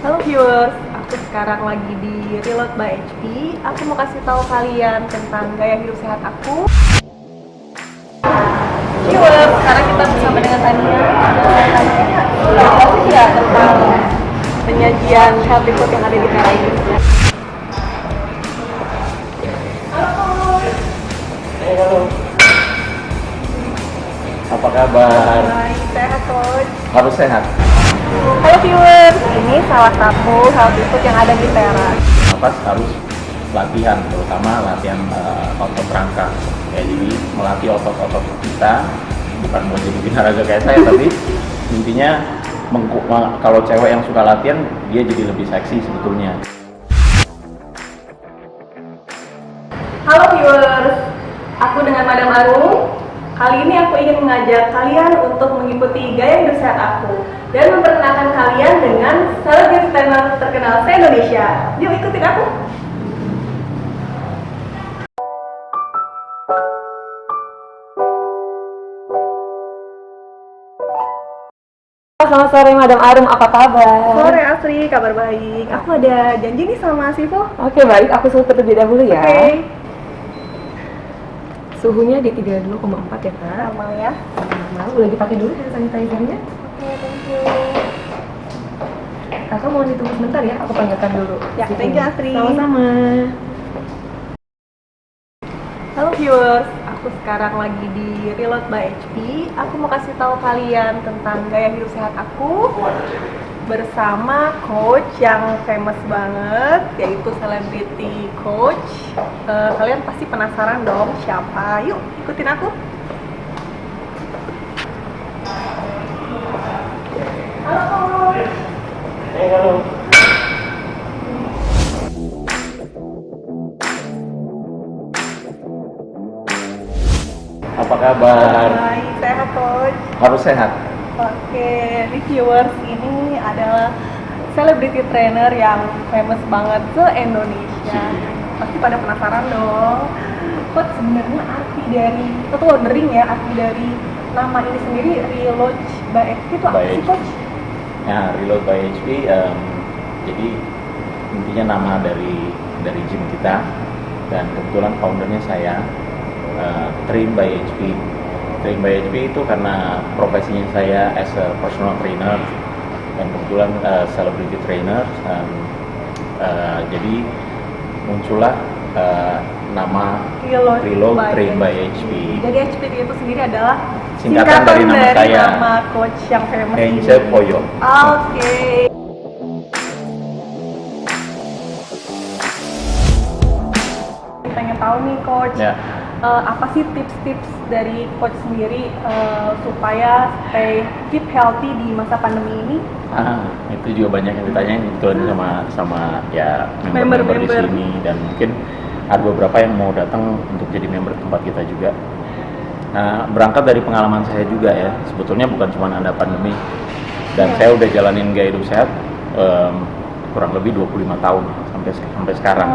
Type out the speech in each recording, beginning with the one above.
Halo viewers, aku sekarang lagi di Reload by HP. Aku mau kasih tahu kalian tentang gaya hidup sehat aku. Viewers, sekarang kita bersama dengan Tania. Tania, jelasin nggak tentang penyajian healthy food yang ada di Tera ini? Halo. Apa kabar? Baik, sehat coach. Harus sehat. Halo viewers, ini salah satu healthy food yang ada di Tera. Napas harus latihan, terutama latihan otot rangka. Kayak jadi melatih otot-otot kita, bukan mau jadi binaraga kayak saya, tapi intinya kalau cewek yang suka latihan, dia jadi lebih seksi sebetulnya. Halo viewers, aku dengan Madam Arum. Kali ini aku ingin mengajak kalian untuk mengikuti gaya hidup sehat aku dan memperkenalkan kalian dengan selebriti trainer terkenal se-Indonesia. Yuk ikutin aku. Selamat sore Madam Arum, apa kabar? Sore Asri, kabar baik. Aku ada janji nih sama Sivo. Oke baik, aku suruh terlebih dahulu ya. Oke. Suhunya di 32,4 ya Kak. Normal ya. Normal, boleh dipakai dulu hand sanitizer-nya. Oke, thank you. Kakak mohon ditunggu sebentar ya, aku panggilkan dulu. Ya, thank you Asri. Sama-sama. Halo viewers, aku sekarang lagi di Reload by HP. Aku mau kasih tahu kalian tentang gaya hidup sehat aku bersama coach yang famous banget, yaitu celebrity coach. Kalian pasti penasaran dong siapa? Yuk ikutin aku. Halo coach. Halo. Apa kabar? Baik, sehat coach. Harus sehat. Oke, reviewers, ini adalah celebrity trainer yang famous banget se-Indonesia. Pasti pada penasaran dong. Coach, sebenarnya arti dari, itu wondering ya, arti dari nama ini sendiri, Reload by HP itu apa By sih HP. coach? Ya, Reload by HP, jadi intinya nama dari gym kita, dan kebetulan foundernya saya, Train by HP. Train by HP itu karena profesinya saya as a personal trainer dan kebetulan celebrity trainer, jadi muncullah nama Reload Train by HP. Jadi HP itu sendiri adalah Singkatan dari nama saya, nama coach yang famous ini. Hence Poyo. Oke. Pengen tahu nih coach, Ya. apa sih tips-tips dari coach sendiri supaya keep healthy di masa pandemi ini? Itu juga banyak yang ditanyain kebetulan sama ya member-member di Member. sini, dan mungkin ada beberapa yang mau datang untuk jadi member tempat kita juga. Nah, berangkat dari pengalaman saya juga ya, sebetulnya bukan cuma ada pandemi, dan saya udah jalanin gaya hidup sehat kurang lebih 25 tahun sampai sekarang.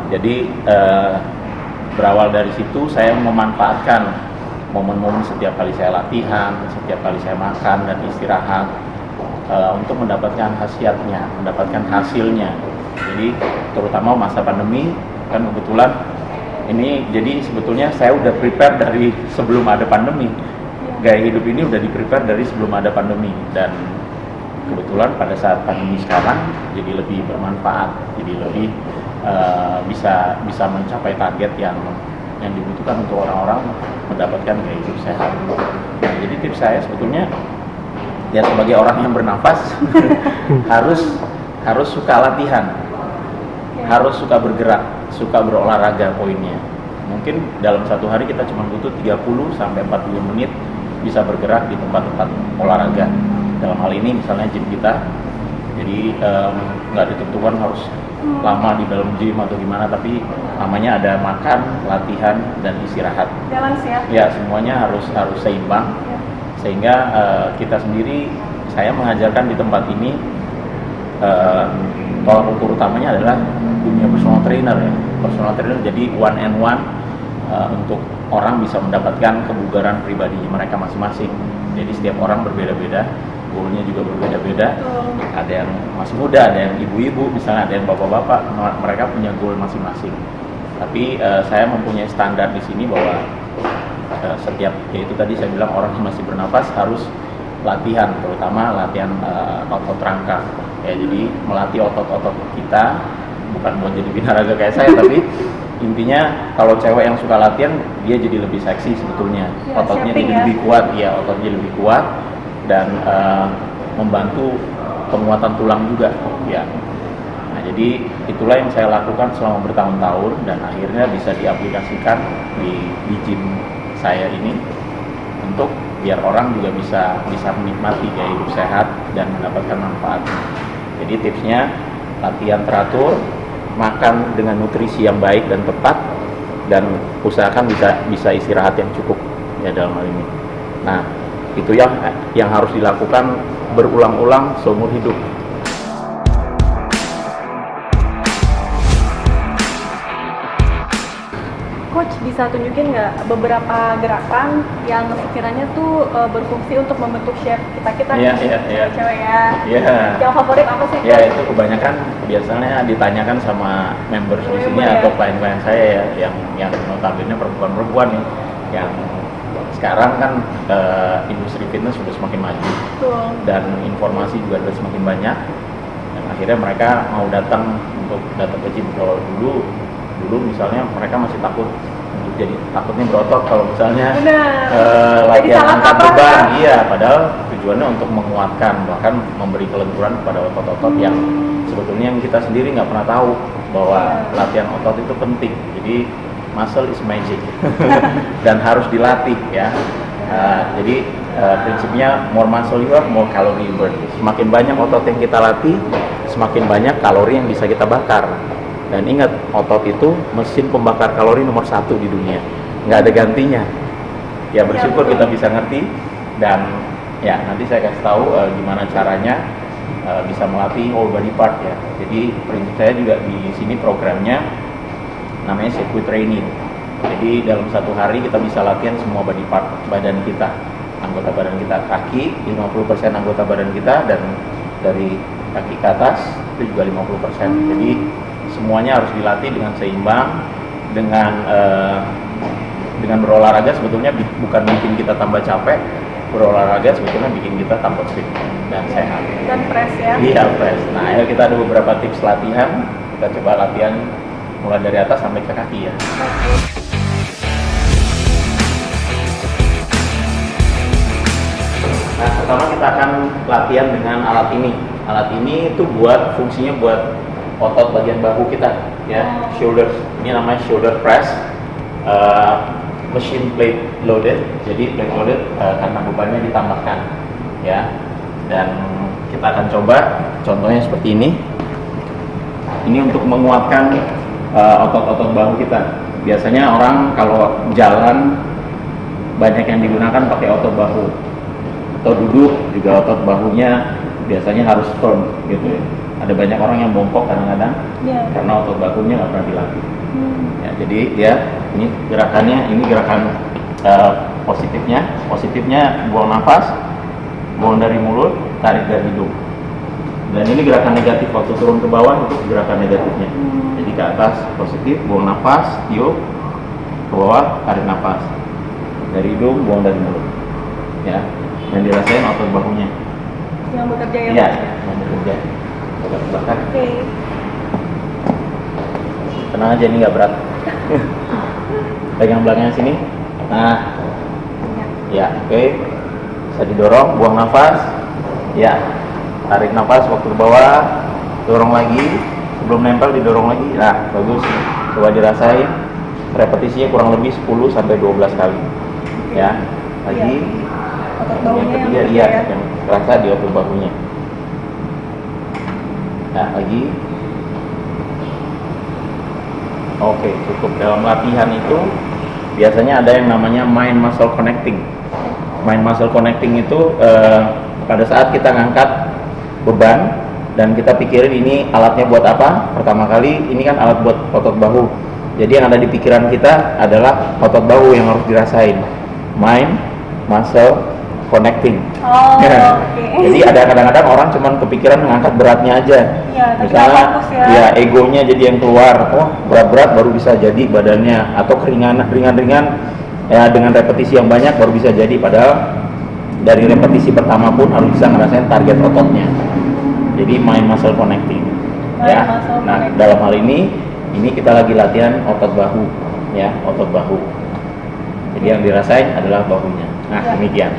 Jadi berawal dari situ saya memanfaatkan momen-momen setiap kali saya latihan, setiap kali saya makan dan istirahat untuk mendapatkan khasiatnya, mendapatkan hasilnya. Jadi terutama masa pandemi kan kebetulan ini, jadi sebetulnya saya udah prepare dari sebelum ada pandemi. Gaya hidup ini udah di-prepare dari sebelum ada pandemi, dan kebetulan pada saat pandemi sekarang jadi lebih bermanfaat, jadi lebih bisa mencapai target yang dibutuhkan untuk orang-orang mendapatkan gaya hidup sehat. Nah, jadi tips saya sebetulnya ya sebagai orang yang bernafas harus suka latihan, harus suka bergerak, suka berolahraga poinnya. Mungkin dalam satu hari kita cuma butuh 30 sampai 40 menit bisa bergerak di tempat-tempat olahraga. Dalam hal ini misalnya gym kita, jadi nggak ada ketentuan harus lama di dalam gym atau gimana, tapi namanya ada makan, latihan, dan istirahat. Balance ya? Ya, semuanya harus seimbang, sehingga kita sendiri, saya mengajarkan di tempat ini tolak ukur utamanya adalah dunia personal trainer ya. Personal trainer jadi one and one untuk orang bisa mendapatkan kebugaran pribadi mereka masing-masing. Jadi setiap orang berbeda-beda, goalnya juga berbeda-beda. ada yang masih muda, ada yang ibu-ibu, misalnya ada yang bapak-bapak, mereka punya goal masing-masing. Tapi saya mempunyai standar di sini bahwa setiap, yaitu tadi saya bilang orang yang masih bernafas harus latihan, terutama latihan otot rangka. Ya, jadi melatih otot-otot kita, bukan buat jadi binaraga kayak saya, tapi intinya kalau cewek yang suka latihan dia jadi lebih seksi sebetulnya, ya, ototnya shaping jadi ya. lebih kuat, ya ototnya lebih kuat dan membantu penguatan tulang juga, ya. Nah, jadi itulah yang saya lakukan selama bertahun-tahun dan akhirnya bisa diaplikasikan di gym saya ini untuk biar orang juga bisa menikmati gaya hidup sehat dan mendapatkan manfaat. Jadi tipsnya latihan teratur, makan dengan nutrisi yang baik dan tepat, dan usahakan bisa istirahat yang cukup ya dalam hal ini. Nah, itu yang harus dilakukan berulang-ulang seumur hidup. Coach bisa tunjukin nggak beberapa gerakan yang sekiranya tuh berfungsi untuk membentuk shape kita Iya. cewek ya. Iya. Yang favorit apa sih? Ya, itu kebanyakan biasanya ditanyakan sama member di sini Member, atau ya. klien-klien saya ya, yang notabene perempuan-perempuan nih, yang sekarang kan industri fitness sudah semakin maju Betul. dan informasi juga sudah semakin banyak, dan akhirnya mereka mau datang ke gym. Kalau dulu misalnya mereka masih takut untuk takutnya berotot kalau misalnya Benar. latihan salah angkat kaprah, beban. ya? Iya, padahal tujuannya untuk menguatkan, bahkan memberi kelenturan kepada otot-otot yang sebetulnya yang kita sendiri nggak pernah tahu bahwa latihan otot itu penting. Jadi muscle is magic dan harus dilatih ya. Jadi prinsipnya more muscle you have, more calorie you burn. Semakin banyak otot yang kita latih, semakin banyak kalori yang bisa kita bakar. Dan ingat, otot itu mesin pembakar kalori nomor 1 di dunia, nggak ada gantinya. Ya bersyukur kita bisa ngerti, dan ya nanti saya kasih tahu gimana caranya bisa melatih whole body part ya. Jadi prinsip saya juga di sini programnya namanya circuit training. Jadi dalam satu hari kita bisa latihan semua body part badan kita, anggota badan kita, kaki 50% anggota badan kita, dan dari kaki ke atas itu juga 50%. Jadi semuanya harus dilatih dengan seimbang, dengan berolahraga sebetulnya bukan bikin kita tambah capek, berolahraga sebetulnya bikin kita tambah fit dan sehat. Dan fresh ya. Iya, fresh. Nah, ayo kita ada beberapa tips latihan. Kita coba latihan mulai dari atas sampai ke kaki ya. Nah, pertama kita akan latihan dengan alat ini. Alat ini itu fungsinya buat otot bagian bahu kita, ya, shoulders. Ini namanya shoulder press, machine plate loaded. Jadi plate loaded karena bebannya ditambahkan, ya. Dan kita akan coba, contohnya seperti ini. Ini untuk menguatkan otot-otot bahu kita. Biasanya orang kalau jalan banyak yang digunakan pakai otot bahu, atau duduk juga otot bahunya biasanya harus firm gitu ya. Ada banyak orang yang bongkok kadang-kadang karena otot bahunya nggak pernah dilatih. Ya, jadi ya ini gerakannya, ini gerakan positifnya buang nafas, buang dari mulut, tarik dari hidung. Dan ini gerakan negatif, waktu turun ke bawah itu gerakan negatifnya. Jadi ke atas positif, buang nafas, tiup, ke bawah tarik nafas, dari hidung, buang dari mulut. Ya, dan dirasain otot bahunya. Yang bekerja ya. Iya, yang bekerja. Coba ke belakang. Oke. Tenang aja, ini nggak berat. Pegang belakangnya sini. Nah, ya, oke. Bisa didorong, buang nafas. Ya, tarik nafas waktu ke bawah, dorong lagi. Sebelum nempel didorong lagi. Nah, bagus. Coba dirasain. Repetisinya kurang lebih 10 sampai 12 kali. Ya, lagi. Otot Yang bahunya ketiga, yang iya, bekerja ya. yang terasa di otot bahunya. Nah, lagi. Oke, cukup. Dalam latihan itu biasanya ada yang namanya mind muscle connecting. Mind muscle connecting itu pada saat kita ngangkat beban dan kita pikirin ini alatnya buat apa. Pertama kali ini kan alat buat otot bahu. Jadi yang ada di pikiran kita adalah otot bahu yang harus dirasain. Mind muscle connecting. Oh, Ya. oke. Jadi ada kadang-kadang orang cuman kepikiran mengangkat beratnya aja. Iya, tapi Misalnya, nggak fokus ya. ya egonya jadi yang keluar. Oh, berat-berat baru bisa jadi badannya, atau ringan-ringan ya dengan repetisi yang banyak baru bisa jadi. Padahal dari repetisi pertama pun harus bisa ngerasain target ototnya. Jadi mind muscle connecting. Ya. Mind muscle Nah, connecting. dalam hal ini kita lagi latihan otot bahu, ya, otot bahu. Jadi yang dirasain adalah bahunya. Nah, Ya. demikian.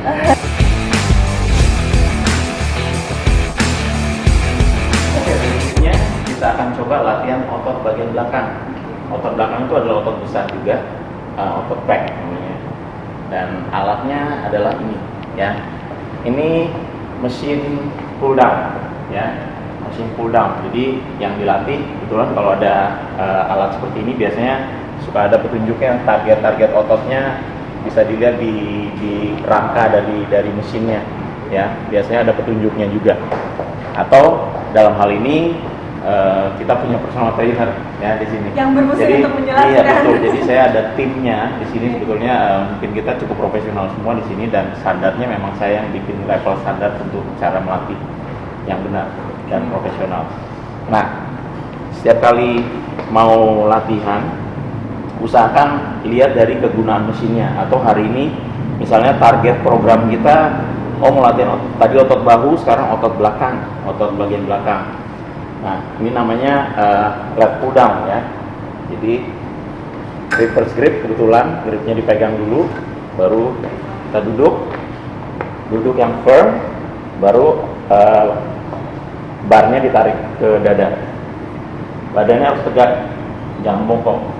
Oke, berikutnya kita akan coba latihan otot bagian belakang. Otot belakang itu adalah otot besar juga, otot back namanya. Dan alatnya adalah ini, ya. Ini mesin pull down, ya. Mesin pull down. Jadi yang dilatih, kebetulan kalau ada alat seperti ini biasanya suka ada petunjuknya, target-target ototnya bisa dilihat di rangka dari mesinnya, ya. Biasanya ada petunjuknya juga. Atau dalam hal ini kita punya personal trainer, ya, di sini. Yang berfungsi untuk menjelaskan. Iya, betul. Jadi saya ada timnya di sini. Sebetulnya mungkin kita cukup profesional semua di sini, dan standarnya memang saya yang bikin level standar untuk cara melatih yang benar dan profesional. Nah, setiap kali mau latihan, usahakan lihat dari kegunaan mesinnya. Atau hari ini misalnya target program kita, mau latihan tadi otot bahu, sekarang otot belakang, otot bagian belakang. Nah, ini namanya lat pull down, ya. Jadi reverse grip, kebetulan gripnya dipegang dulu, baru kita duduk yang firm, baru barnya ditarik ke dada. Badannya harus tegak, jangan bongkok.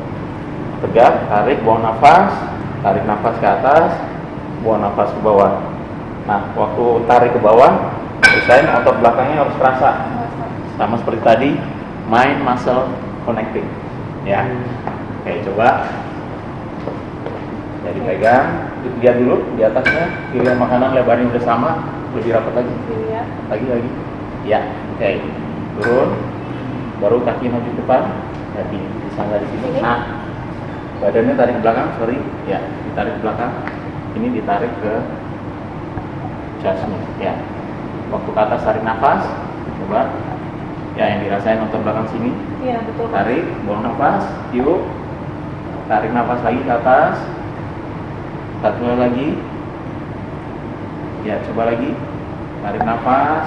Tegak, tarik, buang nafas, tarik nafas ke atas, buang nafas ke bawah. Nah, waktu tarik ke bawah, usahain otot belakangnya harus terasa. Sama seperti tadi, mind muscle connecting, ya. Oke, coba. Jadi pegang, lihat dulu di atasnya, pilihan makanan lebarnya udah sama, lebih rapat lagi. Iya. Lagi. Ya, oke. Turun, baru kaki maju depan, kaki disangga di sini. Ini? Nah, badannya tarik ke belakang, sorry, ya, ditarik ke belakang. Ini ditarik ke chestnya, ya. Waktu ke atas tarik nafas, coba. Ya, yang dirasain otot belakang sini. Iya, betul. Tarik, buang nafas, tiup. Tarik nafas lagi ke atas. Satu lagi. Ya, coba lagi. Tarik nafas,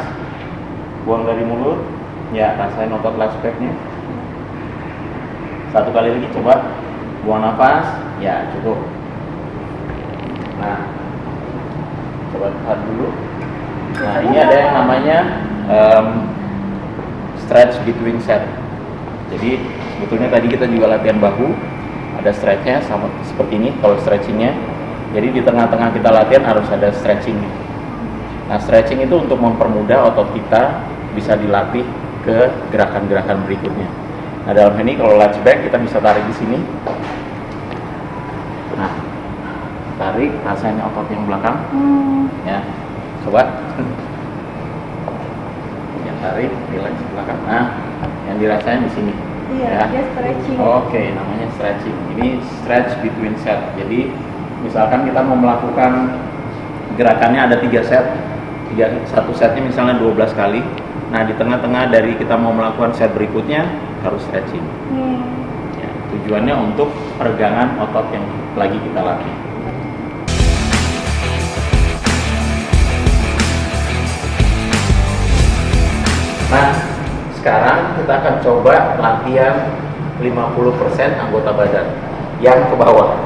buang dari mulut. Ya, rasain otot last back-nya. Satu kali lagi, coba. Buang nafas. Ya, cukup. Nah, coba tahan dulu. Nah, ini ada yang namanya stretch between set. Jadi sebetulnya tadi kita juga latihan bahu, ada stretchnya sama seperti ini kalau stretchingnya. Jadi di tengah-tengah kita latihan harus ada stretching. Nah, stretching itu untuk mempermudah otot kita bisa dilatih ke gerakan-gerakan berikutnya. Nah, dalam ini kalau latch back kita bisa tarik di sini. Nah, tarik, rasain otot yang belakang. Ya, coba. Yang tarik, relax ke belakang. Nah, yang dirasain di sini. Iya, dia stretching. Oke, namanya stretching. Ini stretch between set. Jadi, misalkan kita mau melakukan gerakannya ada 3 set. Satu setnya misalnya 12 kali. Nah, di tengah-tengah dari kita mau melakukan set berikutnya harus stretching. Ya, tujuannya untuk peregangan otot yang lagi kita latih. Nah, sekarang kita akan coba latihan 50% anggota badan yang ke bawah.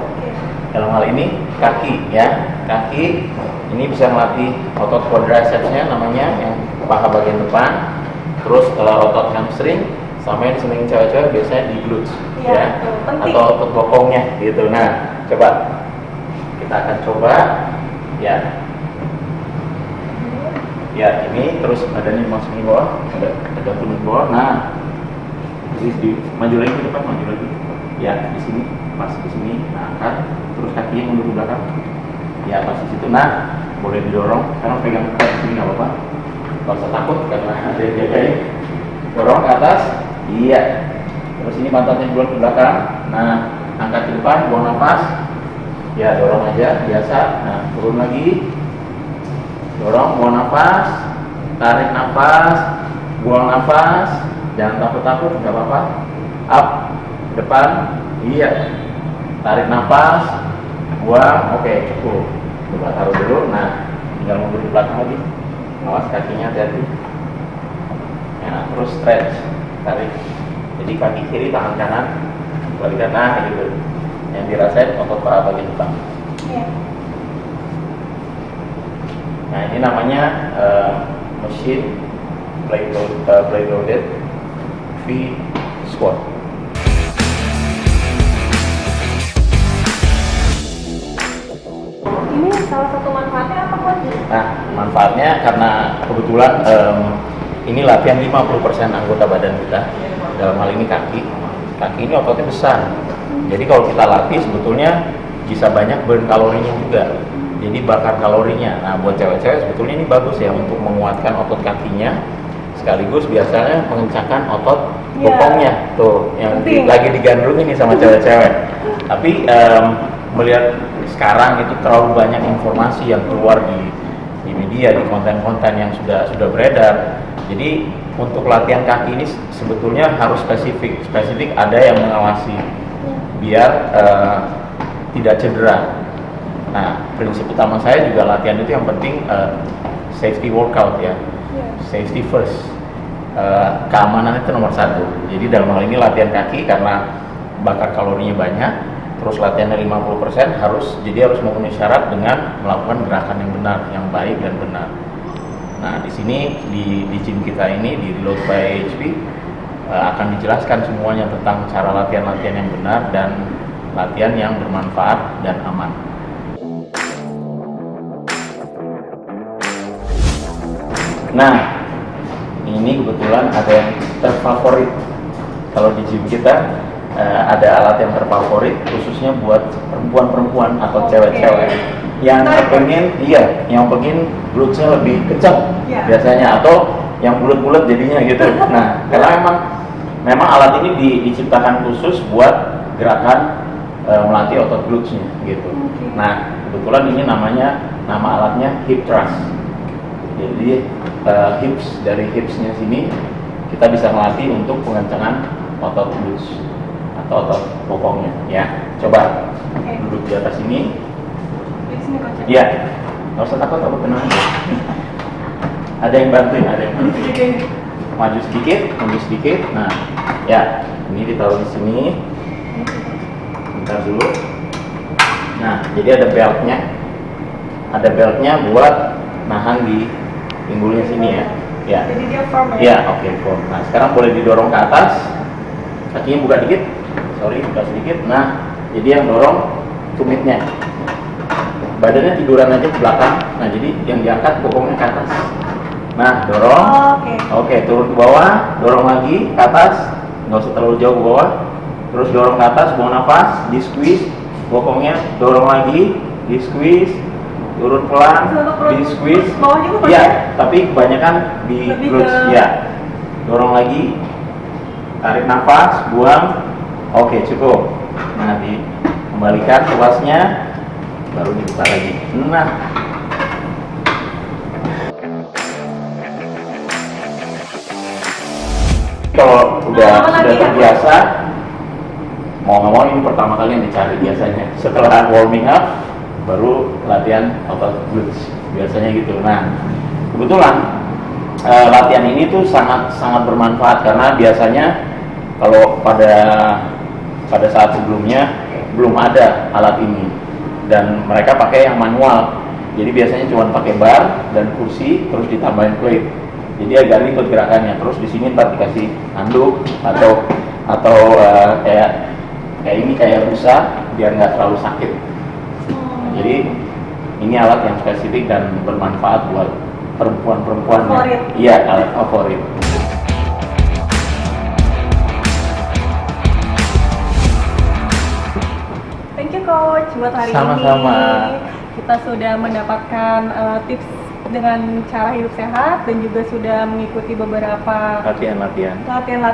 Dalam hal ini kaki, ya. Kaki ini bisa melatih otot quadricepsnya namanya, yang paha bagian depan. Terus otot hamstring, sama yang disenengin cewek-cewek biasanya di glutes, Iya, ya. betul. Penting. Atau otot bokongnya gitu. Nah, coba kita akan coba, ya. Ya, ini terus badannya masukin ke bawah, ada turun ke bawah. Nah, maju lagi ke depan, maju lagi. Ya, di sini, pas di sini, nah, angkat, terus kakinya mundur ke belakang. Ya, pas di situ. Nah, boleh didorong. Sekarang pegang ke sini nggak apa-apa. Nggak usah takut karena ada yang jagain. Dorong ke atas. Iya. Terus ini pantatnya bulan ke belakang. Nah, angkat ke depan, buang nafas. Ya, dorong aja biasa. Nah, turun lagi. dorong, buang nafas, tarik nafas, buang nafas, jangan takut-takut, nggak apa-apa. Up, depan, iya. Tarik nafas, buang, oke, cukup. Coba taruh dulu, nah tinggal mundur ke belakang lagi. Awas kakinya hati-hati. Nah, terus stretch, tarik. Jadi kaki kiri, tangan kanan, balikan, nah gitu. Yang dirasain otot paha bagian depan. Iya. Nah, ini namanya machine plate loaded V squat. Ini salah satu manfaatnya apa Coach? Nah, manfaatnya karena kebetulan ini latihan 50% anggota badan kita. Dalam hal ini kaki. Kaki ini ototnya besar. Jadi kalau kita latih sebetulnya bisa banyak burn kalorinya juga. Jadi bakar kalorinya. Nah, buat cewek-cewek sebetulnya ini bagus ya untuk menguatkan otot kakinya. Sekaligus biasanya mengencangkan otot bokongnya. Tuh, yang lagi digandrungin nih sama cewek-cewek. Tapi melihat sekarang itu terlalu banyak informasi yang keluar di media, di konten-konten yang sudah beredar. Jadi untuk latihan kaki ini sebetulnya harus spesifik ada yang mengawasi biar tidak cedera. Nah, prinsip utama saya juga latihan itu yang penting safety workout ya, safety first. Keamanan itu nomor satu. Jadi dalam hal ini latihan kaki karena bakar kalorinya banyak. Terus latihannya 50% harus memenuhi syarat dengan melakukan gerakan yang benar, yang baik dan benar. Nah, di sini di gym kita ini di Reload by HP akan dijelaskan semuanya tentang cara latihan-latihan yang benar dan latihan yang bermanfaat dan aman. Nah, ini kebetulan ada yang terfavorit. Kalau di gym kita ada alat yang terfavorit khususnya buat perempuan-perempuan atau cewek-cewek yang pengen glutesnya lebih kencang biasanya, atau yang bulat-bulat jadinya gitu. Nah, karena memang alat ini diciptakan khusus buat gerakan melatih otot glutesnya gitu. Nah, kebetulan ini nama alatnya hip thrust. Jadi hips, dari hipsnya sini kita bisa melatih untuk pengencangan otot glutes atau otot bokongnya ya. Coba duduk di atas ini. Di sini Coach. Iya, nggak usah takut, tenang aja. Ada yang bantuin. Maju sedikit, mundur sedikit. Nah, ya, ini ditaruh di sini. Bentar dulu. Nah, jadi ada beltnya buat nahan di pinggulnya sini ya. Ya. Jadi dia firm ya? Iya, oke, firm. Nah, sekarang boleh didorong ke atas. Kakinya buka dikit. Buka sedikit. Nah, jadi yang dorong tumitnya. Badannya tiduran aja ke belakang. Nah, jadi yang diangkat bokongnya ke atas. Nah, dorong. Oke, turun ke bawah, dorong lagi ke atas. Nggak usah terlalu jauh ke bawah. Terus dorong ke atas, buang nafas, di squeeze bokongnya, dorong lagi, di squeeze, turun pelan, di squeeze. Iya, tapi kebanyakan di glutes. Ya, dorong lagi, tarik nafas, buang. Oke, cukup. Nah, dikembalikan kepasnya, baru dibuka lagi. Nah, kalau sudah terbiasa, mau nggak mau ini pertama kali yang dicari biasanya. Setelah warming up, baru latihan otot glutes biasanya gitu. Nah, kebetulan latihan ini tuh sangat bermanfaat karena biasanya kalau pada saat sebelumnya belum ada alat ini dan mereka pakai yang manual. Jadi biasanya cuma pakai bar dan kursi terus ditambahin plate. Jadi agak ribet gerakannya. Terus di sini ntar dikasih handuk atau kayak busa biar nggak terlalu sakit. Jadi ini alat yang spesifik dan bermanfaat buat perempuan-perempuan. Iya, alat favorit. Thank you Coach buat hari Sama-sama. ini. Kita sudah mendapatkan tips dengan cara hidup sehat dan juga sudah mengikuti beberapa latihan-latihan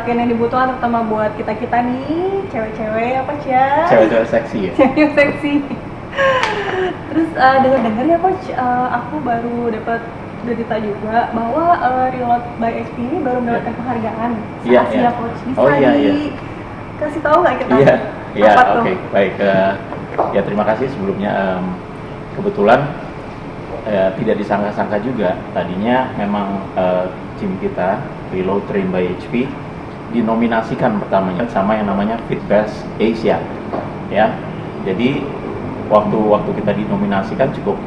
yang dibutuhkan terutama buat kita nih cewek-cewek apa sih? Cewek-cewek seksi ya. Cewek seksi. Terus dengar-dengar ya coach, aku baru dapat berita juga bahwa Reload by HP ini baru mendapatkan penghargaan Iya, Asia iya. coach. Bisa Oh, iya, iya. dikasih tahu nggak kita? Iya, iya, Apa tuh? oke, baik. Ya terima kasih sebelumnya. Kebetulan tidak disangka-sangka juga. Tadinya memang tim kita Reload Train by HP dinominasikan pertamanya sama yang namanya FitBest Asia, ya. Jadi waktu kita dinominasikan cukup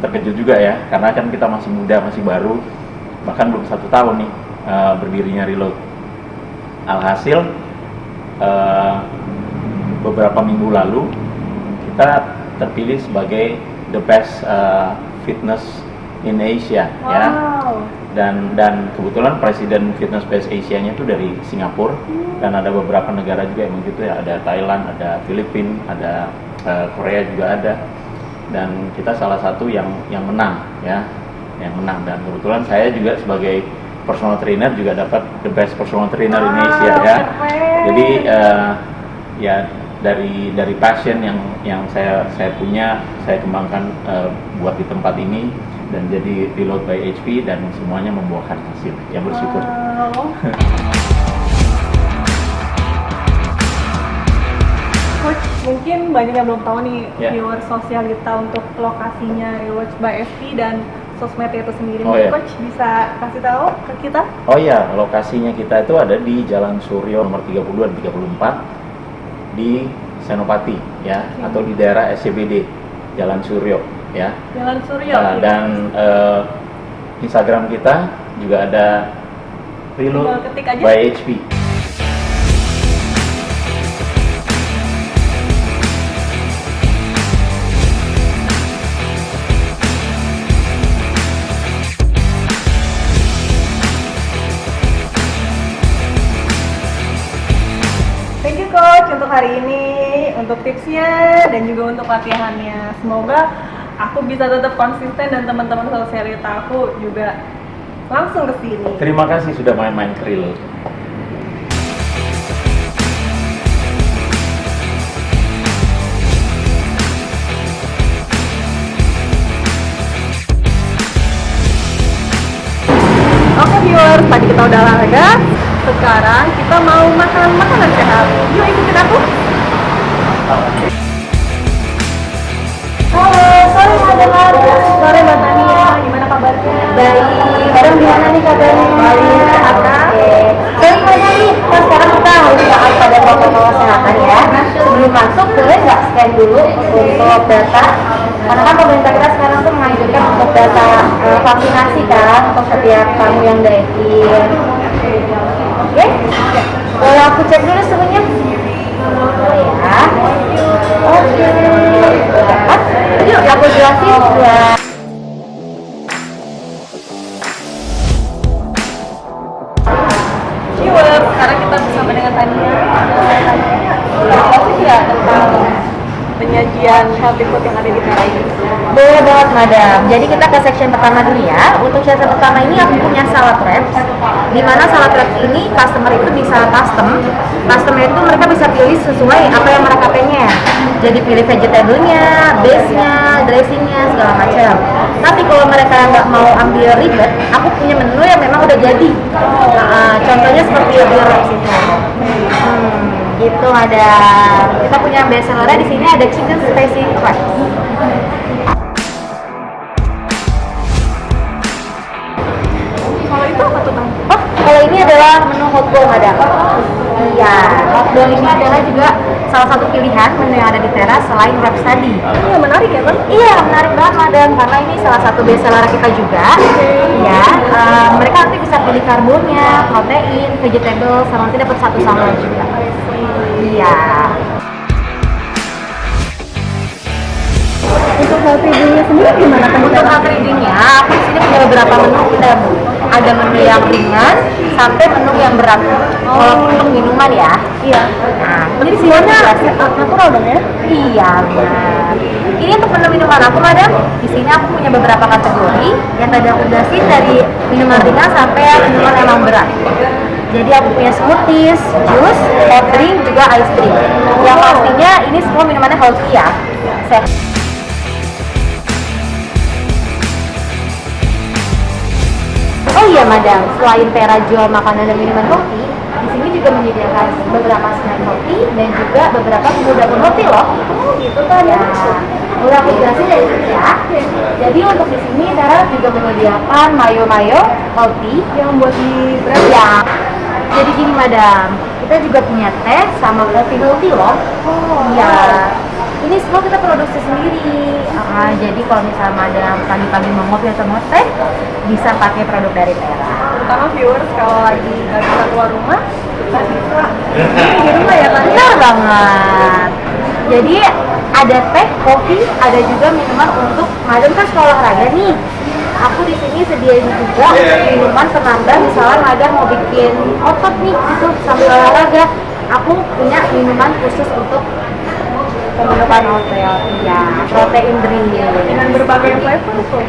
terkejut juga ya, karena kan kita masih muda, masih baru, bahkan belum 1 tahun nih berdirinya Reload. Alhasil beberapa minggu lalu kita terpilih sebagai the best fitness in Asia, ya. Wow. Dan kebetulan presiden Fitness Best Asia-nya itu dari Singapura, dan ada beberapa negara juga yang begitu ya, ada Thailand, ada Filipina, ada Korea juga ada, dan kita salah satu yang menang ya, yang menang. Dan kebetulan saya juga sebagai personal trainer juga dapat the best personal trainer in Asia ya. Keren. Jadi ya dari passion yang saya punya, saya kembangkan buat di tempat ini, dan jadi Reload by HP, dan semuanya membuahkan hasil. Ya bersyukur. Wow. Coach, mungkin banyak yang belum tahu nih Ya. viewer sosial kita untuk lokasinya Reload by HP dan sosmednya itu sendiri. Oh, Mungkin ya. Coach bisa kasih tahu ke kita? Oh ya, lokasinya kita itu ada di Jalan Suryo nomor 32 dan 34 di Senopati ya, atau di daerah SCBD Jalan Suryo ya. Jalan Suryo. Dan Instagram kita juga ada Reload Tinggal ketik aja. by HP. Thank you coach untuk hari ini, untuk tipsnya dan juga untuk latihannya. Semoga aku bisa tetap konsisten dan teman-teman sosialita aku juga langsung ke sini. Terima kasih sudah main-main ke Reload. Oke viewers, tadi kita udah olahraga. Sekarang kita mau makan makanan sehat. Yuk ikutin aku. Halo, sore Madam Arga. Sore Mbak Tania, gimana kabarnya? Baik, Madam gimana nih kabarnya? Baik, sehat kan? Baik, Madam nih, kan sekarang kita harus taat pada protokol kesehatan ya. Sebelum masuk, boleh nggak scan dulu untuk data? Karena kan pemerintah kita sekarang tuh menganjurkan untuk data vaksinasi kan, untuk setiap tamu yang datang. Oke? Boleh aku cek dulu suhunya? Boleh ya. Oke. Cepat. Yuk, aku jelasin ya. Viewers, sekarang kita bersama dengan Tania. Tanya ya tentang penyajian healthy food yang ada di Tera ini. Boleh banget Madam. Jadi kita ke section pertama dulu ya. Untuk section pertama ini aku punya salad wraps. Di mana salad wraps ini customer itu bisa custom. Customer itu mereka bisa pilih sesuai apa yang mereka pengen. Jadi pilih vegetable-nya, base-nya, dressing-nya, segala macam. Tapi kalau mereka nggak mau ambil ribet, aku punya menu yang memang udah jadi. Contohnya seperti burger wraps itu. Gitu ada. Kita punya best sellernya di sini ada chicken spicy wraps. Kalau itu apa tuh Bang? Oh, kalau ini adalah menu hotdog Madam. Iya, hotdog ini adalah juga salah satu pilihan menu yang ada di teras selain wraps tadi. Iya menarik ya Bang? Iya, menarik banget Madam, karena ini salah satu best seller kita juga. Ya, mereka nanti bisa pilih karbonnya, protein, vegetable, sama nanti dapat satu sambal juga. Iya. Untuk healthy drink-nya sendiri gimana kan? Untuk healthy drink-nya, aku di sini punya beberapa menu kita Bu. Ada menu yang ringan sampai menu yang berat. Kalau untuk minuman ya. Iya. Nah, Jadi terus semuanya semuanya natural dong ya? iya benar. Ini untuk menu minuman aku Madam. Di sini aku punya beberapa kategori yang tadi aku jelasin dari minuman ringan sampai minuman emang berat. Jadi aku punya smoothies, jus, hot drink, juga ice cream. Yang pastinya ini semua minumannya healthy ya. Sehat. Oh iya madam, selain Tera jual makanan dan minuman kopi, di sini juga menyediakan beberapa snack kopi dan juga beberapa pembuatan roti loh. Oh gitu kan Ya, udah aku jelasin dari sini ya. Jadi untuk di sini Tera juga menyediakan mayo kopi yang buat di brand ya. Jadi gini madam, kita juga punya teh sama kopi healthy loh. Oh Iya. Ini semua kita produksi sendiri. Jadi kalau misalnya madam pagi-pagi mau ngopi atau mau teh, bisa pakai produk dari Tera. terutama viewers kalau lagi nggak bisa keluar rumah kita bisa di rumah ya kan. Benar banget. Jadi ada teh, kopi, ada juga minuman untuk madam kan sekolah olahraga nih. Aku di sini sediain juga minuman penambah, misalnya madam mau bikin otot nih gitu sambil olahraga. Aku punya minuman khusus untuk Pembentukan hotel ya protein drink. dengan berbagai flavor tuh.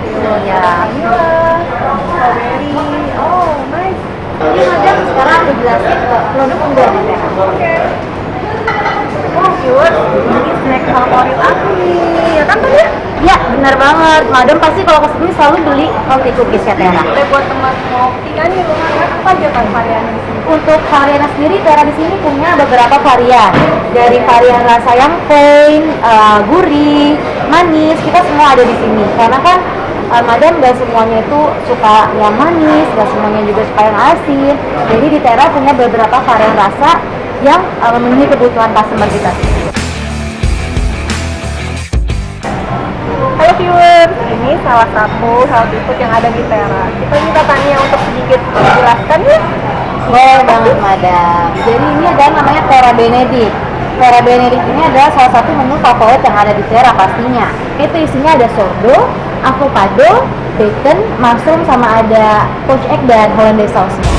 Ya. Vanilla, strawberry. Oh nice. Ini madam sekarang aku jelasin produk unggulan dari Tera. Oke. Oh viewers, ini snack favorit aku nih. Ya kan tadi? Ya benar banget, madam pasti kalau kesini selalu beli roti cookies ya Tera. Kita buat teman ngopi kan di rumah kan apa aja kan variannya di sini? Untuk varian sendiri, Tera di sini punya beberapa varian. Dari varian rasa yang plain, gurih, manis, kita semua ada di sini. Karena kan madam gak semuanya itu suka yang manis, gak semuanya juga suka yang asin. Jadi di Tera punya beberapa varian rasa yang memenuhi kebutuhan customer kita. Halo viewers, ini salah satu healthy food yang ada di Tera. Kita minta Tania untuk sedikit menjelaskan ya. Boleh banget madam. Jadi ini adalah namanya Tera Benedict. Tera Benedict ini adalah salah satu menu favorit yang ada di Tera pastinya. Itu isinya ada sourdough, avocado, bacon, mushroom, sama ada poached egg dan hollandaise sauce-nya.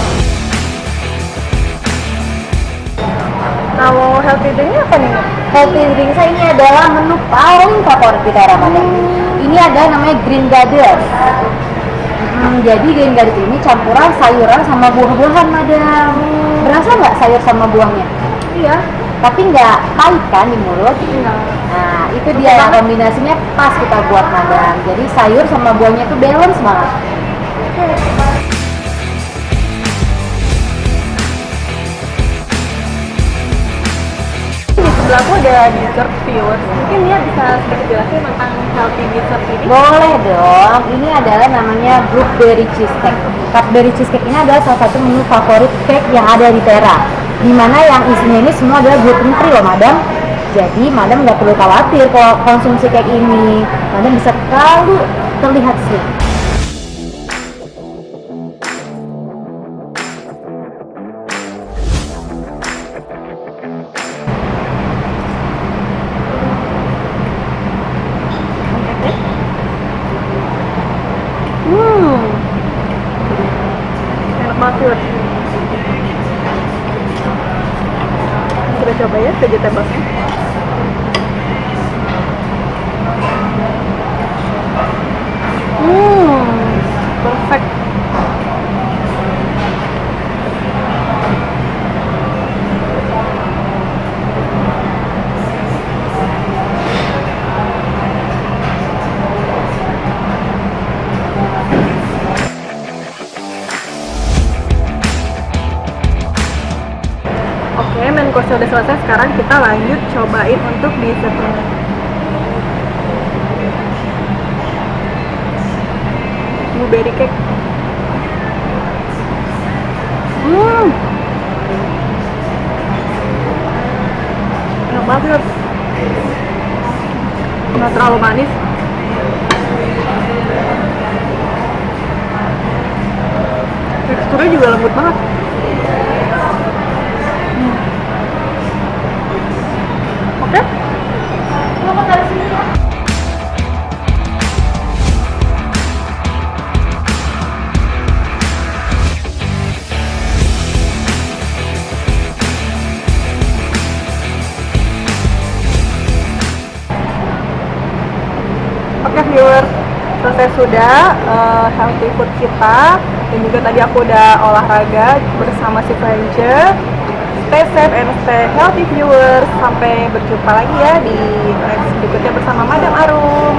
Kalau healthy drinknya apa nih? Healthy drink saya ini adalah menu paling favorit di Tera madam. Ini ada namanya Green Goddess. Jadi Green Goddess ini campuran sayuran sama buah-buahan madam. Berasa nggak sayur sama buahnya? Iya. Tapi nggak pahit kan di mulut? Nah, itu dia kombinasinya pas kita buat madam. Jadi sayur sama buahnya itu balance banget. Di sebelah aku ada dessert viewers. Mungkin dia bisa sedikit jelasin tentang healthy dessert ini. Boleh dong. Ini adalah namanya blueberry cheesecake. Blueberry cheesecake ini adalah salah satu menu favorit cake yang ada di Tera. Dimana yang isinya ini semua adalah gluten free loh madam. Jadi madam nggak perlu khawatir kalau konsumsi cake ini. Madam bisa selalu terlihat sih. Enak banget viewers. Kita coba ya vegetable-nya. Perfect. Oke, main course udah selesai. Sekarang kita lanjut cobain untuk dessertnya. Blueberry cake. Enak banget. Nggak terlalu manis. Teksturnya juga lembut banget. Oke. Selamat dari sini ya. Oke viewers, selesai sudah healthy food kita. Dan juga tadi aku udah olahraga bersama si Frencher. Stay safe and stay healthy viewers. Sampai berjumpa lagi ya di next berikutnya bersama Madam Arum.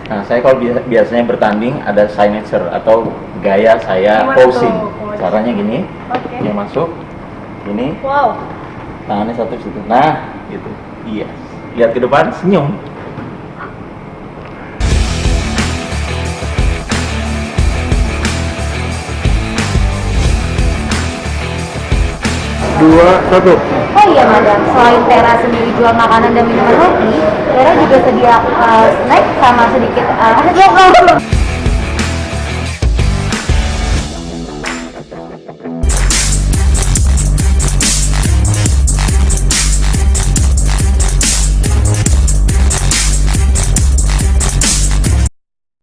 Nah, saya kalau biasanya bertanding ada signature atau gaya saya Gimana posing. tuh, Coach? Caranya gini, Oke. yang masuk, ini, Wow. tangannya satu situ. Nah, gitu. Iya. Lihat ke depan, senyum. Dua, satu. Oh iya madam, selain Tera sendiri jual makanan dan minuman hoki, Tera juga sedia snack sama sedikit